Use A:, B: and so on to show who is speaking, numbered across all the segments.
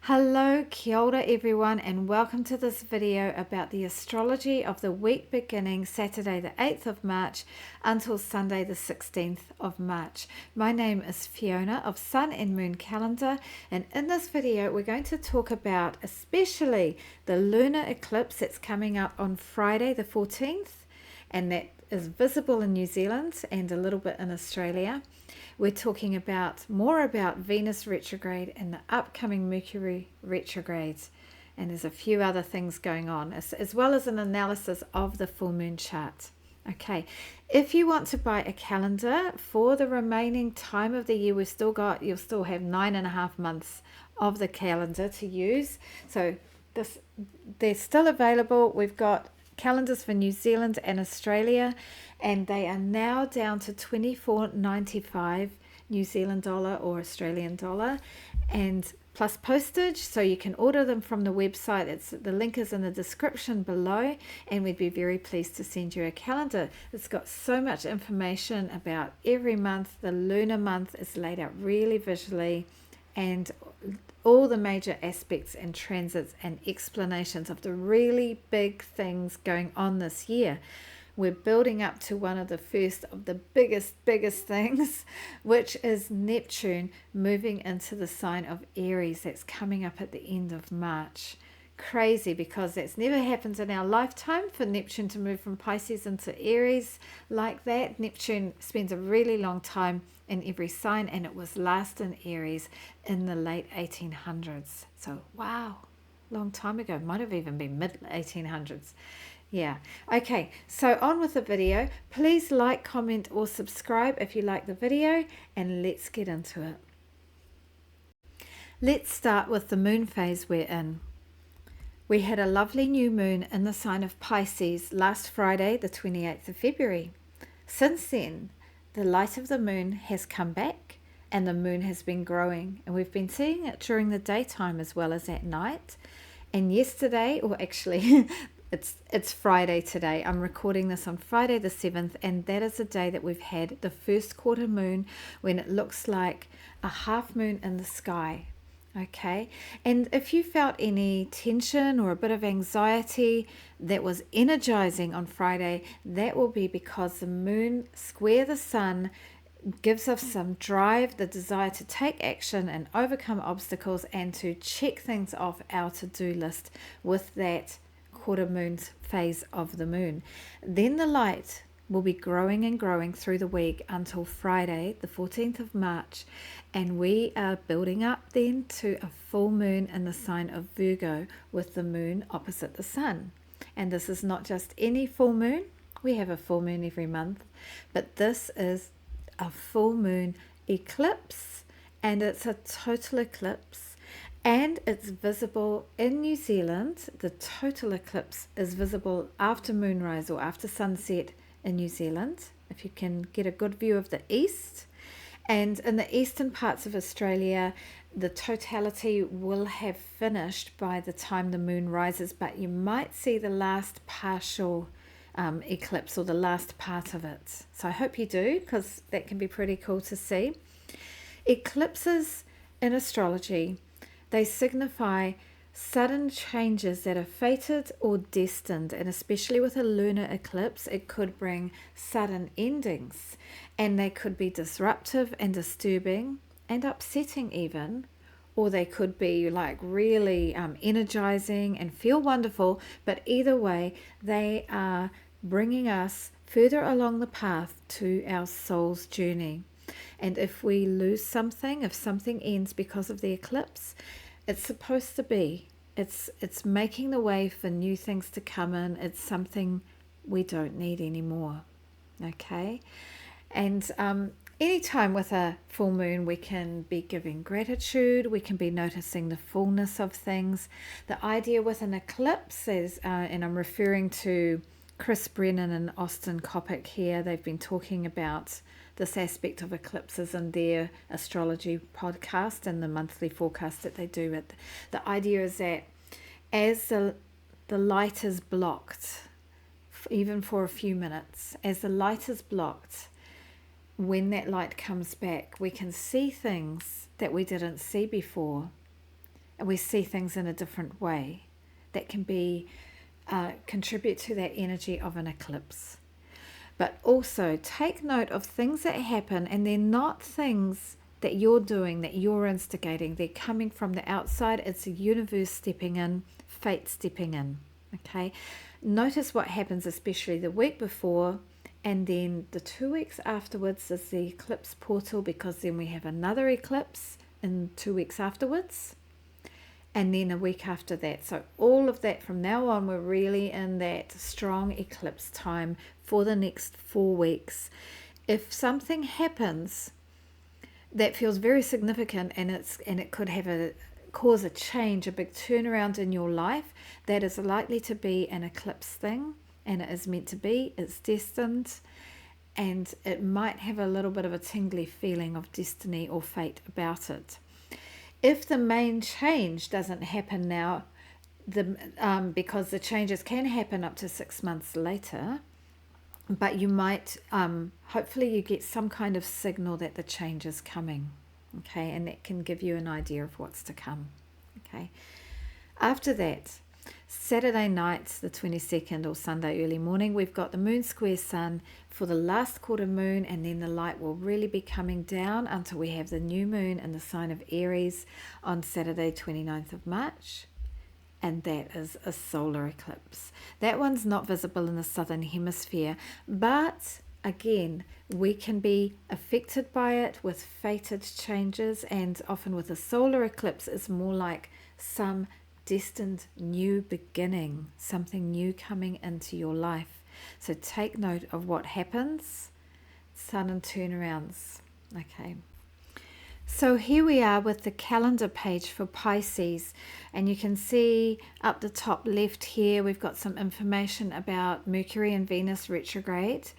A: Hello, kia ora everyone, and welcome to this video about the astrology of the week beginning Saturday the 8th of March until Sunday the 16th of March. My name is Fiona of Sun and Moon Calendar, and in this video we're going to talk about especially the lunar eclipse that's coming up on Friday the 14th, and that is visible in New Zealand and a little bit in Australia. We're talking more about Venus retrograde and the upcoming Mercury retrograde, and there's a few other things going on, as well as an analysis of the full moon chart. Okay, if you want to buy a calendar for the remaining time of the year, you'll still have 9.5 months of the calendar to use. So they're still available. We've got calendars for New Zealand and Australia, and they are now down to $24.95 New Zealand dollar or Australian dollar, and plus postage. So you can order them from the website. The link is in the description below, and we'd be very pleased to send you a calendar. It's got so much information about every month. The lunar month is laid out really visually, and all the major aspects and transits and explanations of the really big things going on this year. We're building up to one of the first of the biggest things, which is Neptune moving into the sign of Aries. That's coming up at the end of March. Crazy, because that's never happened in our lifetime for Neptune to move from Pisces into Aries like that. Neptune spends a really long time in every sign, and it was last in Aries in the late 1800s. So wow, long time ago. Might have even been mid 1800s. Yeah. Okay, so on with the video. Please like, comment or subscribe if you like the video, and let's get into it. Let's start with the moon phase we're in. We had a lovely new moon in the sign of Pisces last Friday, the 28th of February. Since then, the light of the moon has come back, and the moon has been growing, and we've been seeing it during the daytime as well as at night. And yesterday, or actually it's Friday today, I'm recording this on Friday the 7th, and that is the day that we've had the first quarter moon, when it looks like a half moon in the sky. Okay, and if you felt any tension or a bit of anxiety that was energizing on Friday, that will be because the moon square the sun gives us some drive, the desire to take action and overcome obstacles, and to check things off our to-do list with that quarter moon phase of the moon. Then the light will be growing and growing through the week until Friday the 14th of March, and we are building up then to a full moon in the sign of Virgo, with the moon opposite the sun. And this is not just any full moon. We have a full moon every month, but this is a full moon eclipse, and it's a total eclipse, and it's visible in New Zealand. The total eclipse is visible after moonrise or after sunset in New Zealand, if you can get a good view of the east. And in the eastern parts of Australia, the totality will have finished by the time the moon rises, but you might see the last partial eclipse, or the last part of it. So I hope you do, because that can be pretty cool to see. Eclipses in astrology, they signify sudden changes that are fated or destined, and especially with a lunar eclipse, it could bring sudden endings, and they could be disruptive and disturbing and upsetting even, or they could be like really energizing and feel wonderful. But either way, they are bringing us further along the path to our soul's journey. And if we lose something, if something ends because of the eclipse, it's supposed to be. It's making the way for new things to come in. It's something we don't need anymore. Okay? And anytime with a full moon, we can be giving gratitude. We can be noticing the fullness of things. The idea with an eclipse is, and I'm referring to Chris Brennan and Austin Coppock here, they've been talking about this aspect of eclipses in their astrology podcast and the monthly forecast that they do. The idea is that as the light is blocked, even for a few minutes, as the light is blocked, when that light comes back, we can see things that we didn't see before. and we see things in a different way that can be contribute to that energy of an eclipse. But also take note of things that happen, and they're not things that you're doing, that you're instigating. They're coming from the outside. It's the universe stepping in, fate stepping in. Okay, notice what happens, especially the week before, and then the 2 weeks afterwards is the eclipse portal, because then we have another eclipse in 2 weeks afterwards, and then a week after that. So all of that from now on, we're really in that strong eclipse time for the next 4 weeks. If something happens that feels very significant, and it could have cause a change, a big turnaround in your life, that is likely to be an eclipse thing, and it is meant to be, it's destined, and it might have a little bit of a tingly feeling of destiny or fate about it. If the main change doesn't happen now, because the changes can happen up to 6 months later, but you might, hopefully you get some kind of signal that the change is coming, okay, and that can give you an idea of what's to come, okay. After that, Saturday night, the 22nd, or Sunday early morning, we've got the moon square sun for the last quarter moon, and then the light will really be coming down until we have the new moon in the sign of Aries on Saturday 29th of March, and that is a solar eclipse. That one's not visible in the Southern Hemisphere, but again, we can be affected by it with fated changes, and often with a solar eclipse, it's more like some destined new beginning, something new coming into your life. So take note of what happens, sudden turnarounds. Okay, so here we are with the calendar page for Pisces, and you can see up the top left here we've got some information about Mercury and Venus retrograde.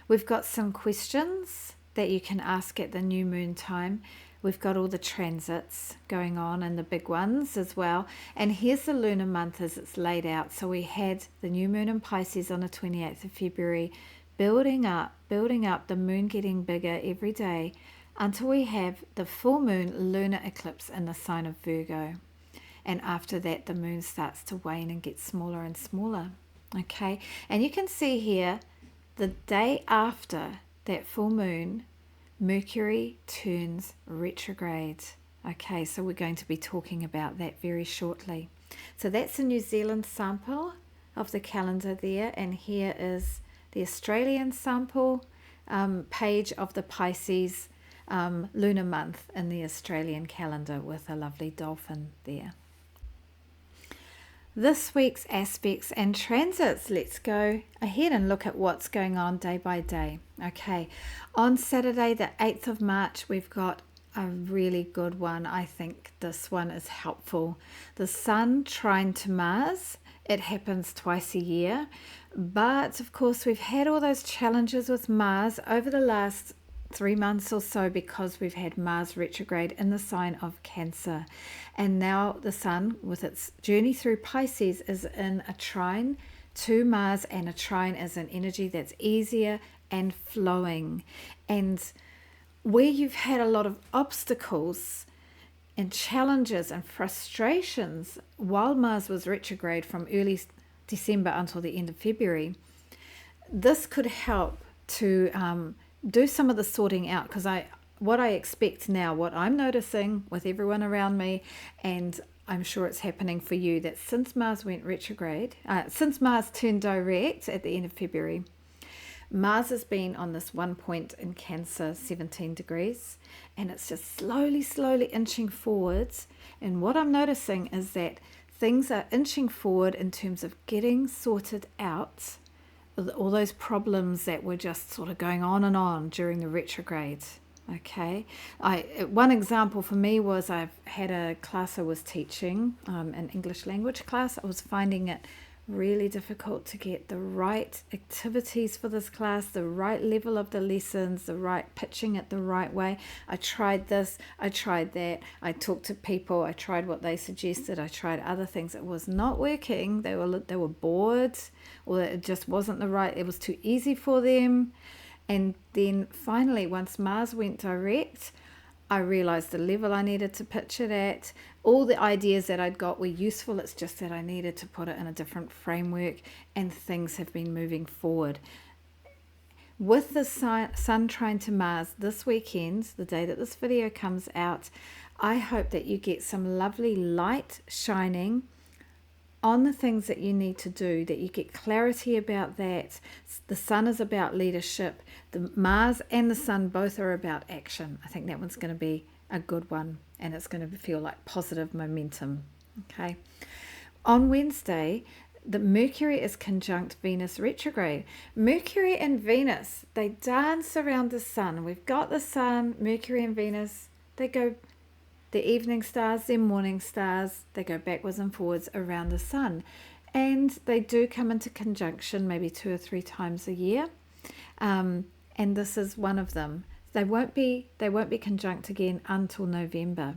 A: We've got some questions that you can ask at the new moon time. We've got all the transits going on, and the big ones as well. And here's the lunar month as it's laid out. So we had the new moon in Pisces on the 28th of February, building up, the moon getting bigger every day until we have the full moon lunar eclipse in the sign of Virgo. And after that, the moon starts to wane and get smaller and smaller. Okay, and you can see here, the day after that full moon, Mercury turns retrograde. Okay, so we're going to be talking about that very shortly. So that's a New Zealand sample of the calendar there, and here is the Australian sample page of the Pisces lunar month in the Australian calendar with a lovely dolphin there. This week's aspects and transits, let's go ahead and look at what's going on day by day. Okay, on Saturday the 8th of March, we've got a really good one. I think this one is helpful. The Sun trine to Mars. It happens twice a year, but of course we've had all those challenges with Mars over the last 3 months or so, because we've had Mars retrograde in the sign of Cancer, and now the Sun, with its journey through Pisces, is in a trine to Mars, and a trine is an energy that's easier and flowing. And where you've had a lot of obstacles and challenges and frustrations while Mars was retrograde from early December until the end of February, this could help to do some of the sorting out, because what I expect now, what I'm noticing with everyone around me, and I'm sure it's happening for you, that since Mars went retrograde, since Mars turned direct at the end of February, Mars has been on this one point in Cancer, 17 degrees, and it's just slowly inching forwards. And what I'm noticing is that things are inching forward in terms of getting sorted out, all those problems that were just sort of going on and on during the retrograde. Okay, one example for me was I've had a class I was teaching, an English language class. I was finding it really difficult to get the right activities for this class, the right level of the lessons, the right pitching it the right way. I tried this, I tried that, I talked to people, I tried what they suggested, I tried other things. It was not working. They were bored, or it just wasn't the right, it was too easy for them. And then finally, once Mars went direct, I realized the level I needed to pitch it at. All the ideas that I'd got were useful. It's just that I needed to put it in a different framework, and things have been moving forward. With the sun trine to Mars this weekend, the day that this video comes out, I hope that you get some lovely light shining on the things that you need to do, that you get clarity about that. The sun is about leadership. The Mars and the sun both are about action. I think that one's going to be a good one, and it's going to feel like positive momentum. Okay. On Wednesday, the Mercury is conjunct Venus retrograde. Mercury and Venus, they dance around the sun. We've got the sun, Mercury and Venus, they go, the evening stars, their morning stars, they go backwards and forwards around the sun. And they do come into conjunction maybe 2 or 3 times a year. And this is one of them. They won't be conjunct again until November.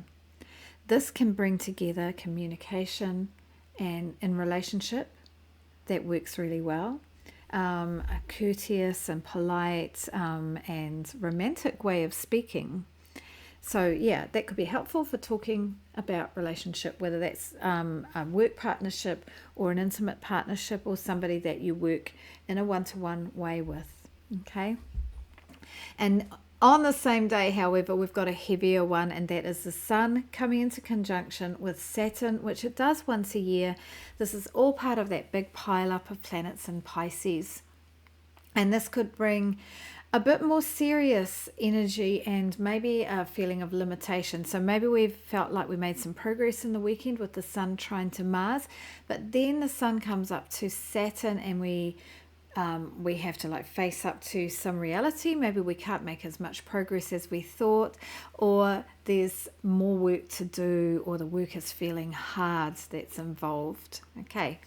A: This can bring together communication and in relationship that works really well, a courteous and polite and romantic way of speaking. So yeah, that could be helpful for talking about relationship, whether that's a work partnership or an intimate partnership, or somebody that you work in a one-to-one way with. Okay. And on the same day, however, we've got a heavier one, and that is the sun coming into conjunction with Saturn, which it does once a year. This is all part of that big pile-up of planets in Pisces. And this could bring a bit more serious energy and maybe a feeling of limitation. So maybe we've felt like we made some progress in the weekend with the sun trine to Mars, but then the sun comes up to Saturn, and we have to like face up to some reality. Maybe we can't make as much progress as we thought, or there's more work to do, or the work is feeling hard that's involved. Okay.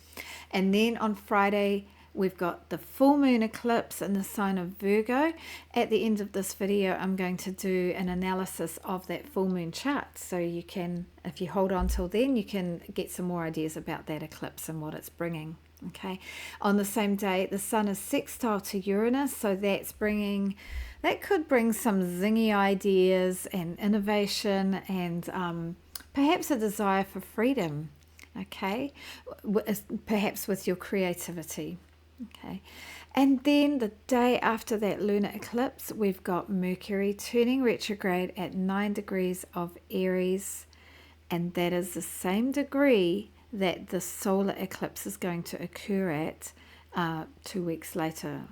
A: And then on Friday, we've got the full moon eclipse in the sign of Virgo. At the end of this video, I'm going to do an analysis of that full moon chart. So you can, if you hold on till then, you can get some more ideas about that eclipse and what it's bringing. Okay. On the same day, the sun is sextile to Uranus. So that could bring some zingy ideas and innovation, and perhaps a desire for freedom. Okay. Perhaps with your creativity. Okay, and then the day after that lunar eclipse, we've got Mercury turning retrograde at 9 degrees of Aries, and that is the same degree that the solar eclipse is going to occur at 2 weeks later,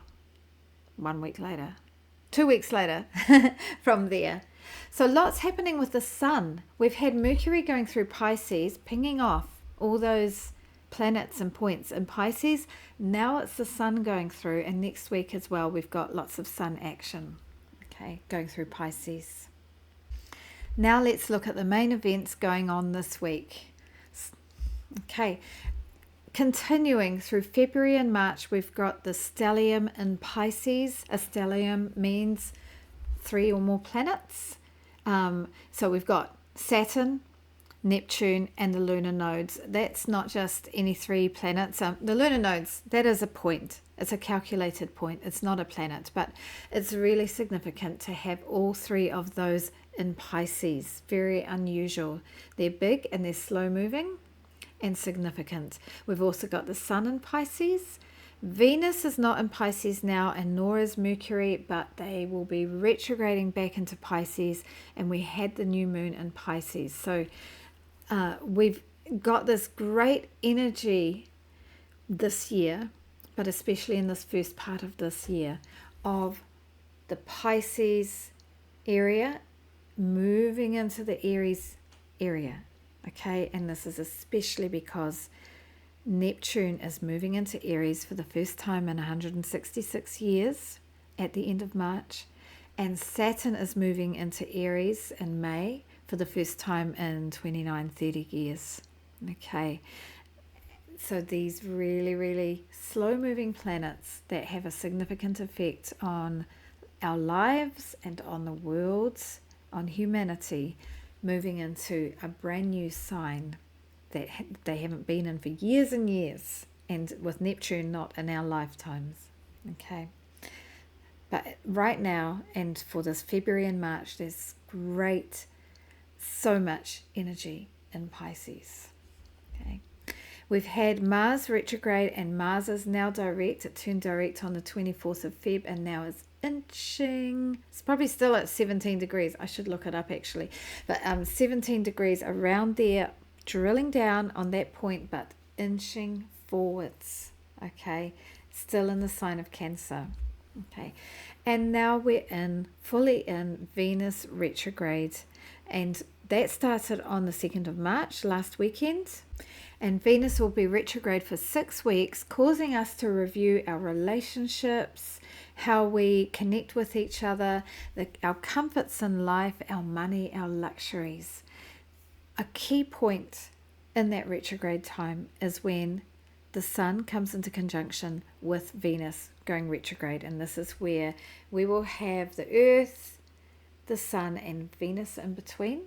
A: 1 week later, 2 weeks later from there. So lots happening with the sun. We've had Mercury going through Pisces, pinging off all those planets and points in Pisces. Now it's the sun going through, and next week as well we've got lots of sun action, okay, going through Pisces. Now let's look at the main events going on this week. Okay, continuing through February and March, we've got the stellium in Pisces. A stellium means 3 or more planets. So we've got Saturn, Neptune, and the lunar nodes. That's not just any 3 planets. The lunar nodes, that is a point. It's a calculated point. It's not a planet, but it's really significant to have all 3 of those in Pisces. Very unusual. They're big and they're slow moving and significant. We've also got the sun in Pisces. Venus is not in Pisces now, and nor is Mercury, but they will be retrograding back into Pisces, and we had the new moon in Pisces. So we've got this great energy this year, but especially in this first part of this year, of the Pisces area moving into the Aries area. Okay, and this is especially because Neptune is moving into Aries for the first time in 166 years at the end of March, and Saturn is moving into Aries in May for the first time in 29-30 years. Okay, so these really, really slow-moving planets that have a significant effect on our lives and on the world, on humanity, moving into a brand new sign that they haven't been in for years and years, and with Neptune not in our lifetimes. Okay, But right now, and for this February and March, there's so much energy in Pisces. Okay. We've had Mars retrograde, and Mars is now direct. It turned direct on the 24th of Feb, and now it's inching. It's probably still at 17 degrees. I should look it up actually. But 17 degrees around there, drilling down on that point, but inching forwards. Okay. Still in the sign of Cancer. Okay. And now we're fully in Venus retrograde. And that started on the 2nd of March, last weekend. And Venus will be retrograde for 6 weeks, causing us to review our relationships, how we connect with each other, our comforts in life, our money, our luxuries. A key point in that retrograde time is when the Sun comes into conjunction with Venus going retrograde. And this is where we will have the Earth, the Sun, and Venus in between.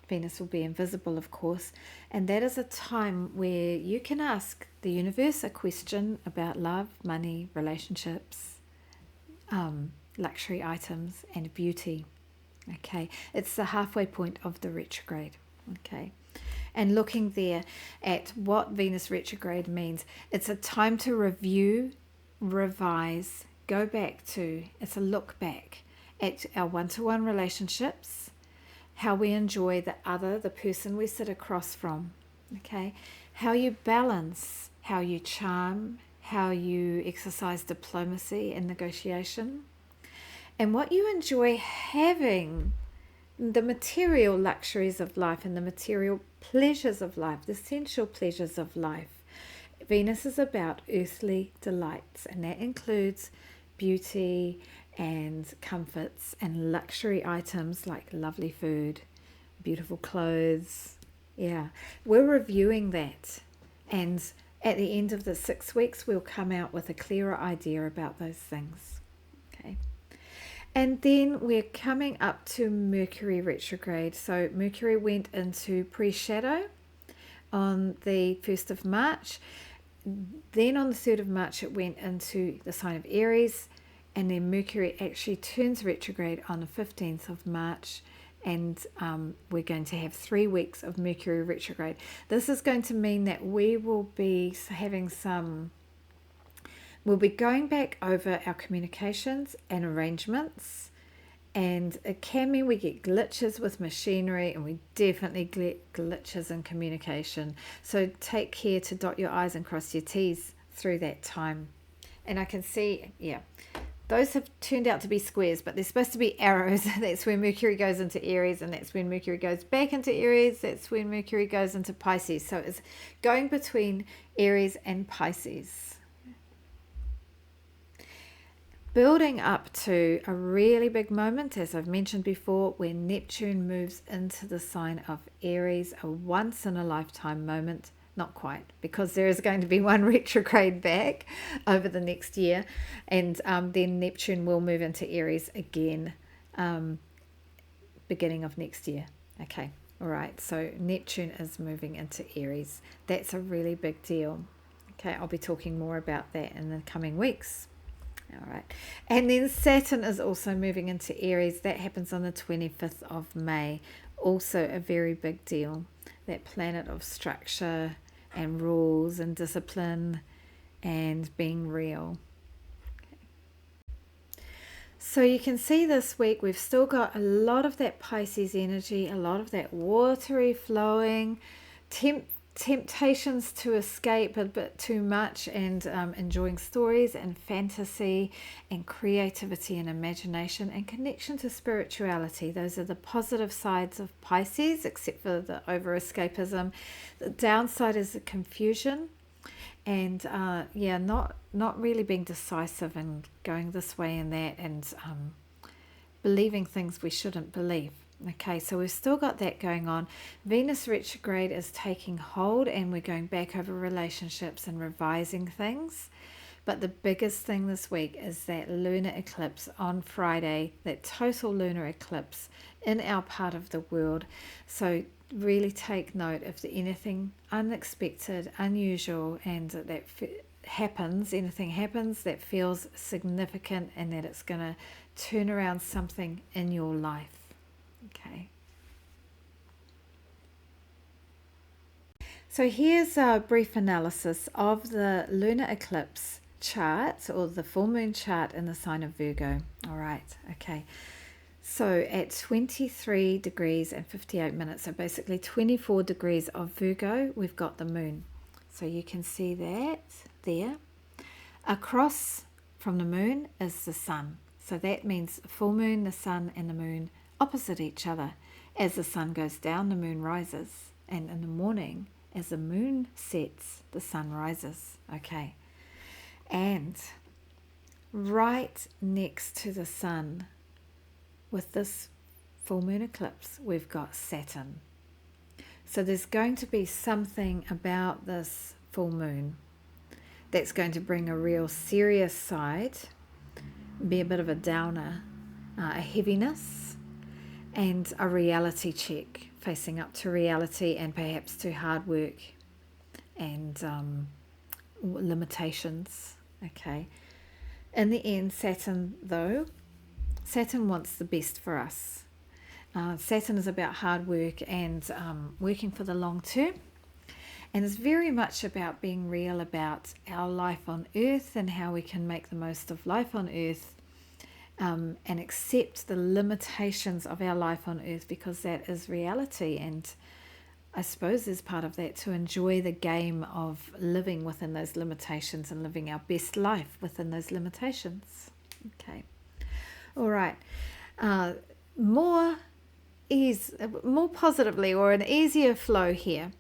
A: Venus will be invisible, of course, and that is a time where you can ask the universe a question about love, money, relationships, luxury items, and beauty. Okay, it's the halfway point of the retrograde. Okay, and looking there at what Venus retrograde means, it's a time to review, revise, go back to, it's a look back at our one-to-one relationships, how we enjoy the person we sit across from, okay? How you balance, how you charm, how you exercise diplomacy and negotiation, and what you enjoy having, the material luxuries of life and the material pleasures of life, the sensual pleasures of life. Venus is about earthly delights, and that includes beauty and comforts and luxury items like lovely food, beautiful clothes. Yeah, we're reviewing that, and at the end of the 6 weeks we'll come out with a clearer idea about those things. Okay, and then we're coming up to Mercury retrograde. So Mercury went into pre-shadow on the 1st of March, then on the 3rd of March it went into the sign of Aries. And then Mercury actually turns retrograde on the 15th of March, and we're going to have 3 weeks of Mercury retrograde. This is going to mean that we will be we'll be going back over our communications and arrangements, and it can mean we get glitches with machinery, and we definitely get glitches in communication. So take care to dot your I's and cross your T's through that time. And I can see, yeah, those have turned out to be squares, but they're supposed to be arrows. That's when Mercury goes into Aries, and that's when Mercury goes back into Aries. That's when Mercury goes into Pisces. So it's going between Aries and Pisces. Building up to a really big moment, as I've mentioned before, where Neptune moves into the sign of Aries, a once-in-a-lifetime moment. Not quite, because there is going to be one retrograde back over the next year, and then Neptune will move into Aries again beginning of next year. Okay, all right, so Neptune is moving into Aries. That's a really big deal. Okay, I'll be talking more about that in the coming weeks. All right, and then Saturn is also moving into Aries. That happens on the 25th of May. Also a very big deal. That planet of structure and rules and discipline and being real. Okay. So you can see this week we've still got a lot of that Pisces energy, a lot of that watery flowing, temptations to escape a bit too much, and enjoying stories and fantasy and creativity and imagination and connection to spirituality. Those are the positive sides of Pisces, except for the over-escapism. The downside is the confusion and not really being decisive and going this way and that, and believing things we shouldn't believe. Okay, so we've still got that going on. Venus retrograde is taking hold, and we're going back over relationships and revising things. But the biggest thing this week is that lunar eclipse on Friday, that total lunar eclipse in our part of the world. So really take note if there's anything unexpected, unusual, and that anything happens that feels significant and that it's going to turn around something in your life. Okay. So here's a brief analysis of the lunar eclipse chart, or the full moon chart in the sign of Virgo. All right, okay. So at 23 degrees and 58 minutes, so basically 24 degrees of Virgo, we've got the moon. So you can see that there. Across from the moon is the sun. So that means full moon, the sun and the moon opposite each other. As the sun goes down, the moon rises. And in the morning, as the moon sets, the sun rises. Okay. And right next to the sun, with this full moon eclipse, we've got Saturn. So there's going to be something about this full moon that's going to bring a real serious side, be a bit of a downer, a heaviness, and a reality check, facing up to reality and perhaps to hard work and limitations. Okay. In the end, Saturn wants the best for us. Saturn is about hard work and working for the long term. And it's very much about being real about our life on earth and how we can make the most of life on earth, and accept the limitations of our life on earth, because that is reality. And I suppose there's part of that to enjoy the game of living within those limitations and living our best life within those limitations. Okay. All right. More positively, or an easier flow here.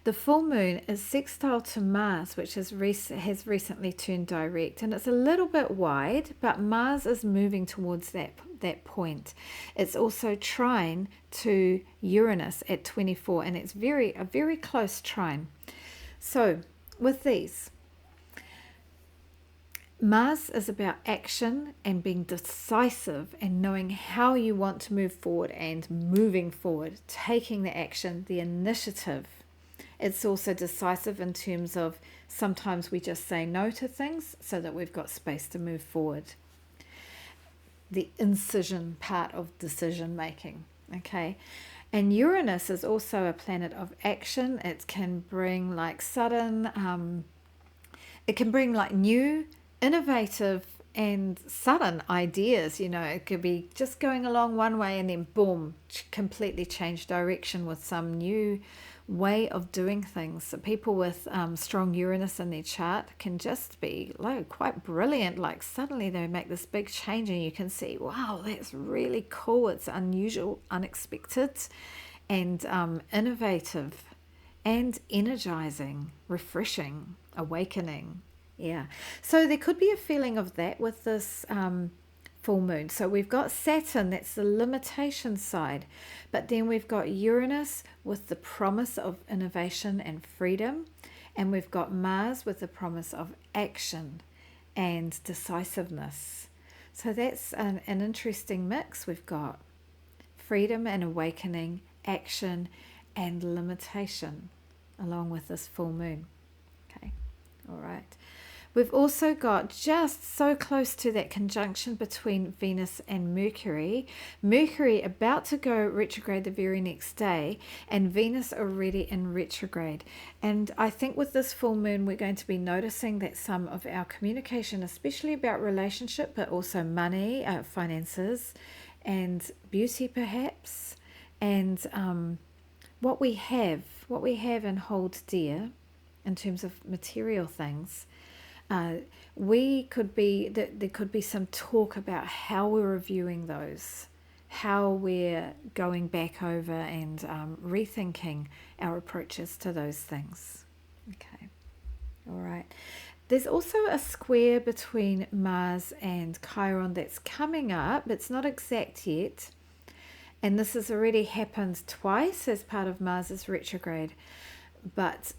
A: The full moon is sextile to Mars, which has recently turned direct, and it's a little bit wide, but Mars is moving towards that point. It's also trine to Uranus at 24, and it's a very close trine. So with these, Mars is about action and being decisive and knowing how you want to move forward and moving forward, taking the action, the initiative. It's also decisive in terms of sometimes we just say no to things so that we've got space to move forward. The incision part of decision making, okay? And Uranus is also a planet of action. It can bring like it can bring like new, innovative and sudden ideas. It could be just going along one way and then boom, completely change direction with some new way of doing things. So people with strong Uranus in their chart can just be quite brilliant. Like suddenly they make this big change and you can see, wow, that's really cool. It's unusual, unexpected, and innovative and energizing, refreshing, awakening. Yeah. So there could be a feeling of that with this full moon. So we've got Saturn, that's the limitation side, but then we've got Uranus with the promise of innovation and freedom, and we've got Mars with the promise of action and decisiveness. So that's an interesting mix. We've got freedom and awakening, action and limitation along with this full moon. Okay, all right. We've also got just so close to that conjunction between Venus and Mercury. Mercury about to go retrograde the very next day, and Venus already in retrograde. And I think with this full moon, we're going to be noticing that some of our communication, especially about relationship, but also money, finances, and beauty perhaps, and what we have and hold dear in terms of material things. There could be some talk about how we're reviewing those, how we're going back over and rethinking our approaches to those things. Okay, all right. There's also a square between Mars and Chiron that's coming up. It's not exact yet, and this has already happened twice as part of Mars's retrograde, but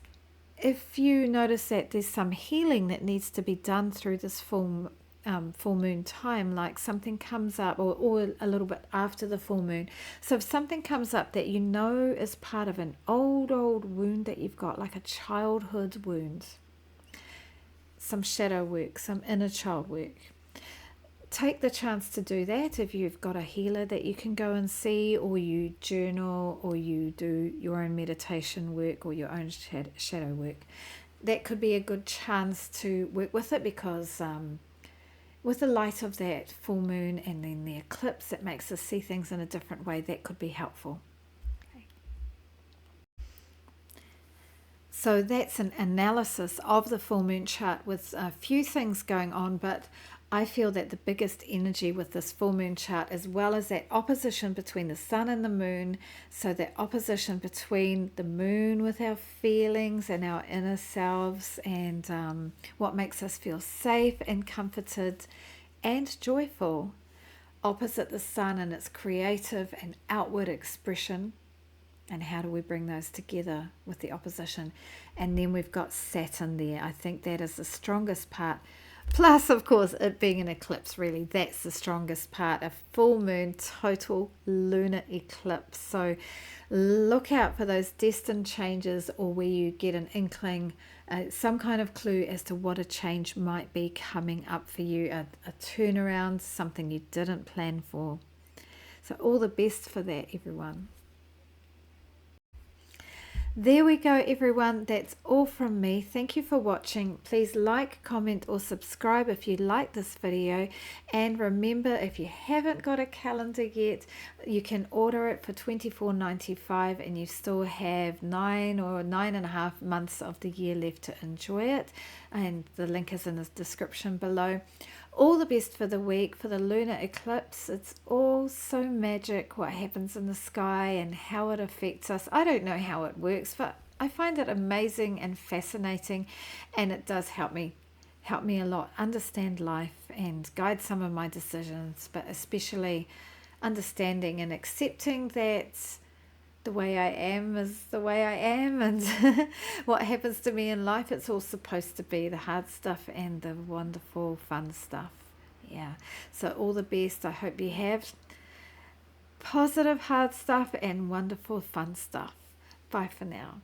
A: if you notice that there's some healing that needs to be done through this full moon time, like something comes up or a little bit after the full moon. So if something comes up that is part of an old wound that you've got, like a childhood wound, some shadow work, some inner child work. Take the chance to do that if you've got a healer that you can go and see, or you journal, or you do your own meditation work or your own shadow work. That could be a good chance to work with it, because with the light of that full moon and then the eclipse, it makes us see things in a different way. That could be helpful. Okay. So that's an analysis of the full moon chart with a few things going on, but I feel that the biggest energy with this full moon chart, as well as that opposition between the sun and the moon, so that opposition between the moon with our feelings and our inner selves, and what makes us feel safe and comforted and joyful, opposite the sun and its creative and outward expression. And how do we bring those together with the opposition? And then we've got Saturn there. I think that is the strongest part. Plus, of course, it being an eclipse, really, that's the strongest part. A full moon, total lunar eclipse. So look out for those destined changes, or where you get an inkling, some kind of clue as to what a change might be coming up for you, a turnaround, something you didn't plan for. So all the best for that, everyone. There we go, everyone. That's all from me. Thank you for watching. Please like, comment, or subscribe if you like this video. And remember, if you haven't got a calendar yet, you can order it for $24.95, and you still have 9 or 9.5 months of the year left to enjoy it. And the link is in the description below. All the best for the week, for the lunar eclipse. It's all so magic, what happens in the sky and how it affects us. I don't know how it works, but I find it amazing and fascinating, and it does help me a lot understand life and guide some of my decisions, but especially understanding and accepting that the way I am is the way I am, and what happens to me in life, it's all supposed to be the hard stuff and the wonderful fun stuff. Yeah, so all the best. I hope you have positive hard stuff and wonderful fun stuff. Bye for now.